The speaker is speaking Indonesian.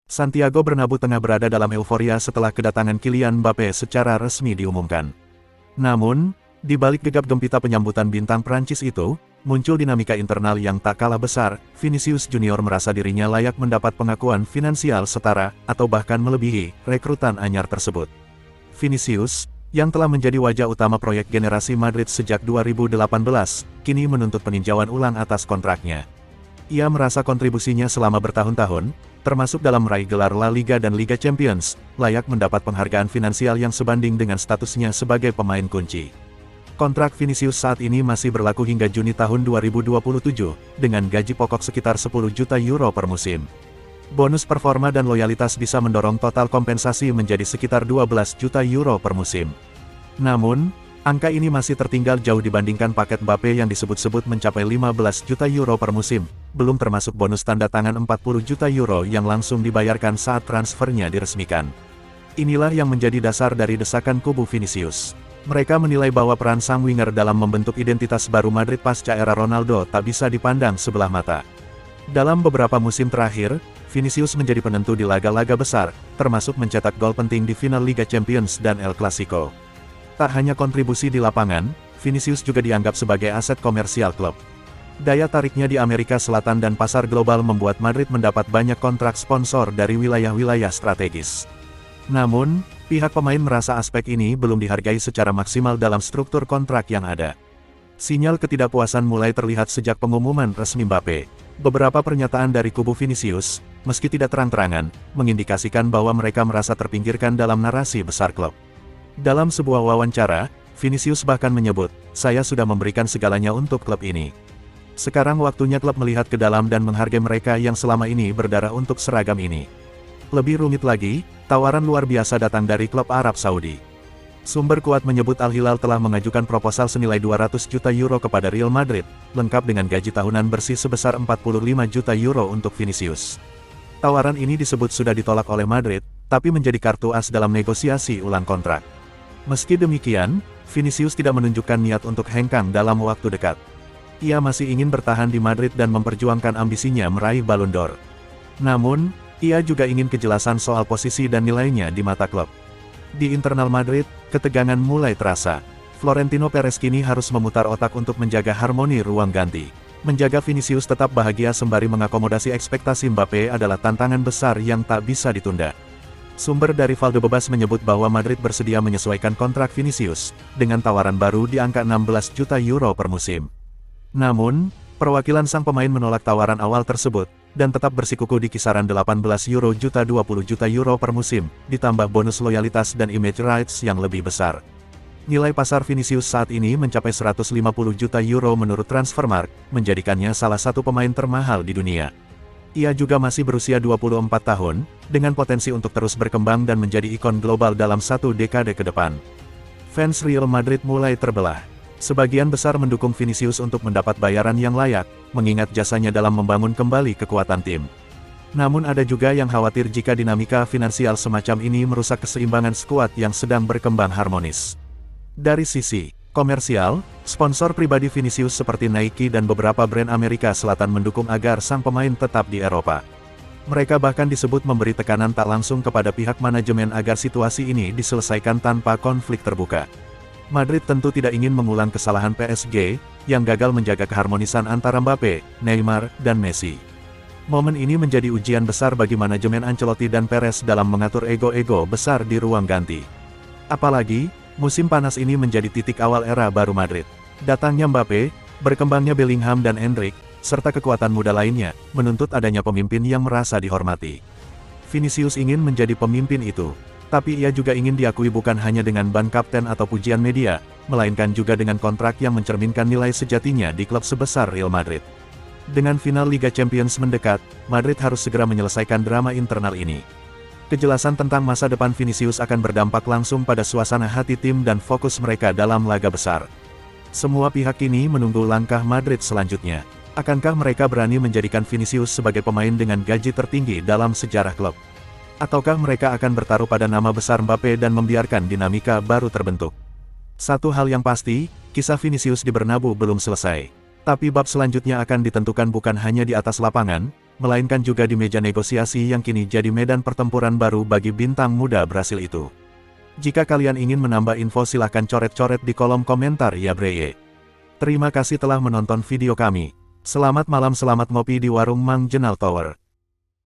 Santiago Bernabeu tengah berada dalam euforia setelah kedatangan Kylian Mbappé secara resmi diumumkan. Namun, di balik gegap gempita penyambutan bintang Prancis itu, muncul dinamika internal yang tak kalah besar. Vinicius Junior merasa dirinya layak mendapat pengakuan finansial setara, atau bahkan melebihi, rekrutan anyar tersebut. Vinicius, yang telah menjadi wajah utama proyek generasi Madrid sejak 2018, kini menuntut peninjauan ulang atas kontraknya. Ia merasa kontribusinya selama bertahun-tahun, termasuk dalam meraih gelar La Liga dan Liga Champions, layak mendapat penghargaan finansial yang sebanding dengan statusnya sebagai pemain kunci. Kontrak Vinicius saat ini masih berlaku hingga Juni tahun 2027, dengan gaji pokok sekitar 10 juta euro per musim. Bonus performa dan loyalitas bisa mendorong total kompensasi menjadi sekitar 12 juta euro per musim. Namun, angka ini masih tertinggal jauh dibandingkan paket Mbappé yang disebut-sebut mencapai 15 juta euro per musim, belum termasuk bonus tanda tangan 40 juta euro yang langsung dibayarkan saat transfernya diresmikan. Inilah yang menjadi dasar dari desakan kubu Vinicius. Mereka menilai bahwa peran sang winger dalam membentuk identitas baru Madrid pasca era Ronaldo tak bisa dipandang sebelah mata. Dalam beberapa musim terakhir, Vinicius menjadi penentu di laga-laga besar, termasuk mencetak gol penting di final Liga Champions dan El Clasico. Tak hanya kontribusi di lapangan, Vinicius juga dianggap sebagai aset komersial klub. Daya tariknya di Amerika Selatan dan pasar global membuat Madrid mendapat banyak kontrak sponsor dari wilayah-wilayah strategis. Namun, pihak pemain merasa aspek ini belum dihargai secara maksimal dalam struktur kontrak yang ada. Sinyal ketidakpuasan mulai terlihat sejak pengumuman resmi Mbappé. Beberapa pernyataan dari kubu Vinicius, meski tidak terang-terangan, mengindikasikan bahwa mereka merasa terpinggirkan dalam narasi besar klub. Dalam sebuah wawancara, Vinicius bahkan menyebut, "Saya sudah memberikan segalanya untuk klub ini. Sekarang waktunya klub melihat ke dalam dan menghargai mereka yang selama ini berdarah untuk seragam ini." Lebih rumit lagi, tawaran luar biasa datang dari klub Arab Saudi. Sumber kuat menyebut Al Hilal telah mengajukan proposal senilai 200 juta euro kepada Real Madrid, lengkap dengan gaji tahunan bersih sebesar 45 juta euro untuk Vinicius. Tawaran ini disebut sudah ditolak oleh Madrid, tapi menjadi kartu as dalam negosiasi ulang kontrak. Meski demikian, Vinicius tidak menunjukkan niat untuk hengkang dalam waktu dekat. Ia masih ingin bertahan di Madrid dan memperjuangkan ambisinya meraih Ballon d'Or. Namun, ia juga ingin kejelasan soal posisi dan nilainya di mata klub. Di internal Madrid, ketegangan mulai terasa. Florentino Perez kini harus memutar otak untuk menjaga harmoni ruang ganti. Menjaga Vinicius tetap bahagia sembari mengakomodasi ekspektasi Mbappé adalah tantangan besar yang tak bisa ditunda. Sumber dari Valdebebas menyebut bahwa Madrid bersedia menyesuaikan kontrak Vinicius, dengan tawaran baru di angka 16 juta euro per musim. Namun, perwakilan sang pemain menolak tawaran awal tersebut, dan tetap bersikukuh di kisaran 18 juta 20 juta euro per musim, ditambah bonus loyalitas dan image rights yang lebih besar. Nilai pasar Vinicius saat ini mencapai 150 juta euro menurut Transfermarkt, menjadikannya salah satu pemain termahal di dunia. Ia juga masih berusia 24 tahun, dengan potensi untuk terus berkembang dan menjadi ikon global dalam satu dekade ke depan. Fans Real Madrid mulai terbelah. Sebagian besar mendukung Vinicius untuk mendapat bayaran yang layak, mengingat jasanya dalam membangun kembali kekuatan tim. Namun ada juga yang khawatir jika dinamika finansial semacam ini merusak keseimbangan skuad yang sedang berkembang harmonis. Dari sisi komersial, sponsor pribadi Vinicius seperti Nike dan beberapa brand Amerika Selatan mendukung agar sang pemain tetap di Eropa. Mereka bahkan disebut memberi tekanan tak langsung kepada pihak manajemen agar situasi ini diselesaikan tanpa konflik terbuka. Madrid tentu tidak ingin mengulang kesalahan PSG, yang gagal menjaga keharmonisan antara Mbappé, Neymar, dan Messi. Momen ini menjadi ujian besar bagi manajemen Ancelotti dan Perez dalam mengatur ego-ego besar di ruang ganti. Apalagi, musim panas ini menjadi titik awal era baru Madrid. Datangnya Mbappé, berkembangnya Bellingham dan Endrick, serta kekuatan muda lainnya, menuntut adanya pemimpin yang merasa dihormati. Vinicius ingin menjadi pemimpin itu. Tapi ia juga ingin diakui bukan hanya dengan ban kapten atau pujian media, melainkan juga dengan kontrak yang mencerminkan nilai sejatinya di klub sebesar Real Madrid. Dengan final Liga Champions mendekat, Madrid harus segera menyelesaikan drama internal ini. Kejelasan tentang masa depan Vinicius akan berdampak langsung pada suasana hati tim dan fokus mereka dalam laga besar. Semua pihak kini menunggu langkah Madrid selanjutnya. Akankah mereka berani menjadikan Vinicius sebagai pemain dengan gaji tertinggi dalam sejarah klub? Ataukah mereka akan bertaruh pada nama besar Mbappé dan membiarkan dinamika baru terbentuk? Satu hal yang pasti, kisah Vinicius di Bernabeu belum selesai. Tapi bab selanjutnya akan ditentukan bukan hanya di atas lapangan, melainkan juga di meja negosiasi yang kini jadi medan pertempuran baru bagi bintang muda Brasil itu. Jika kalian ingin menambah info silahkan coret-coret di kolom komentar ya breye. Terima kasih telah menonton video kami. Selamat malam, selamat ngopi di warung Mang Jenal Tower.